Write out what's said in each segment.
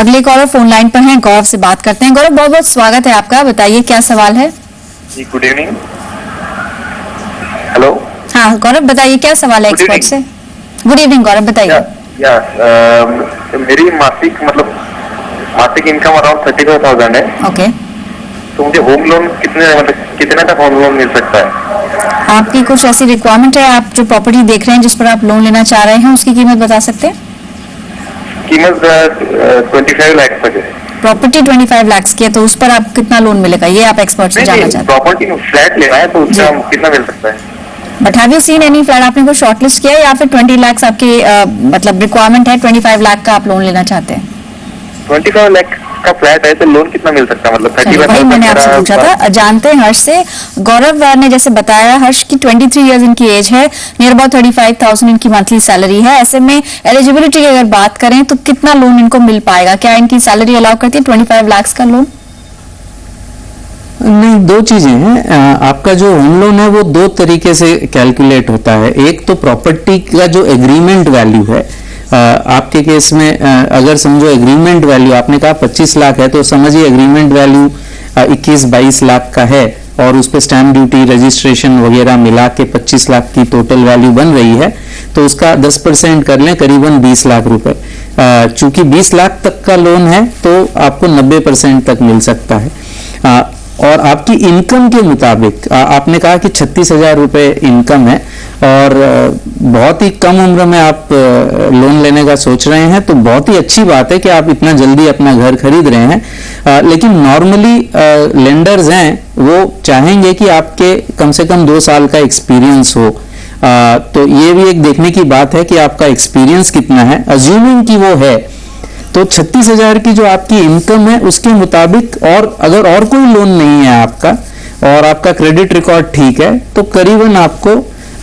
अगले collar phone line पर हैं, गौरव से बात करते हैं। गौरव, बहुत बहुत स्वागत है आपका, बताइए क्या सवाल है। जी गुड इवनिंग। हेलो। हाँ गौरव, बताइए क्या सवाल है एक्सपर्ट से। गुड इवनिंग गौरव, बताइए। मेरी मासिक इनकम अराउंड 35,000 है। ओके। तो मुझे होम लोन कितने तक होम लोन मिल सकता है? आपकी कुछ ऐसी रिक्वायरमेंट है, आप जो प्रॉपर्टी देख रहे हैं जिस पर आप लोन लेना चाह रहे हैं, उसकी कीमत बता सकते हैं? कीमत 25 लाख तक है। प्रॉपर्टी 25 लाख की है, तो उस पर आप कितना लोन मिलेगा, ये आप एक्सपर्ट से जानना चाहते हैं? प्रॉपर्टी फ्लैट लेना है, तो उसका कितना मिल सकता है? But have you seen any flat? आपने कोई शॉर्टलिस्ट किया है या फिर 20 लाख आपकी मतलब रिक्वायरमेंट है, 25 लाख का आप लोन लेना चाहते हैं? 25 लाख का फ्लैट है तो लोन कितना मिल सकता है? मतलब 30 लाख। वही मैंने आपसे पूछा था। जानते हैं हर्ष से। गौरव ने जैसे बताया, हर्ष की 23 इयर्स इनकी एज है, नियर अबाउट 35,000 इनकी मंथली सैलरी है। ऐसे में एलिजिबिलिटी की अगर बात करें तो कितना लोन इनको मिल पाएगा? क्या इनकी सैलरी अलाउ करती है 25 लाख का लोन? नहीं, दो चीजें हैं। आपका जो होम लोन है वो दो तरीके से कैलकुलेट होता है। एक तो प्रॉपर्टी का जो एग्रीमेंट वैल्यू है, आपके केस में अगर समझो एग्रीमेंट वैल्यू आपने कहा 25 लाख है, तो समझिए एग्रीमेंट वैल्यू 21-22 लाख का है और उस पर स्टैम्प ड्यूटी रजिस्ट्रेशन वगैरह मिला के 25 लाख की टोटल वैल्यू बन रही है, तो उसका 10% कर लें, करीबन 20 लाख रुपए। चूंकि 20 लाख तक का लोन है तो आपको 90% तक मिल सकता है। और आपकी इनकम के मुताबिक आपने कहा कि 36,000 रुपये इनकम है और बहुत ही कम उम्र में आप लोन लेने का सोच रहे हैं, तो बहुत ही अच्छी बात है कि आप इतना जल्दी अपना घर खरीद रहे हैं। लेकिन नॉर्मली लेंडर्स हैं वो चाहेंगे कि आपके कम से कम 2 साल का एक्सपीरियंस हो। तो ये भी एक देखने की बात है कि आपका एक्सपीरियंस कितना है। अज्यूमिंग कि वो है, तो 36,000 की जो आपकी इनकम है उसके मुताबिक, और अगर और कोई लोन नहीं है आपका और आपका क्रेडिट रिकॉर्ड ठीक है, तो करीबन आपको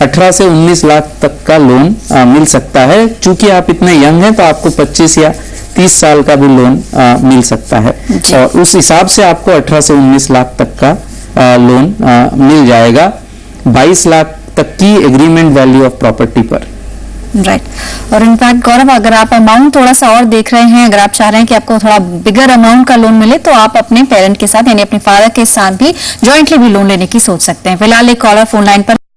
18 से 19 लाख तक का लोन मिल सकता है। चूंकि आप इतने यंग हैं तो आपको 25 या 30 साल का भी लोन मिल सकता है और उस हिसाब से आपको 18 से 19 लाख तक का लोन मिल जाएगा 22 लाख तक की एग्रीमेंट वैल्यू ऑफ प्रॉपर्टी पर। राइट। और इनफैक्ट गौरव, अगर आप अमाउंट थोड़ा सा और देख रहे हैं, अगर आप चाह रहे हैं कि आपको थोड़ा बिगर अमाउंट का लोन मिले, तो आप अपने पेरेंट के साथ यानी अपने फादर के साथ भी ज्वाइंटली भी लोन लेने की सोच सकते हैं। फिलहाल एक कॉलर फोन लाइन पर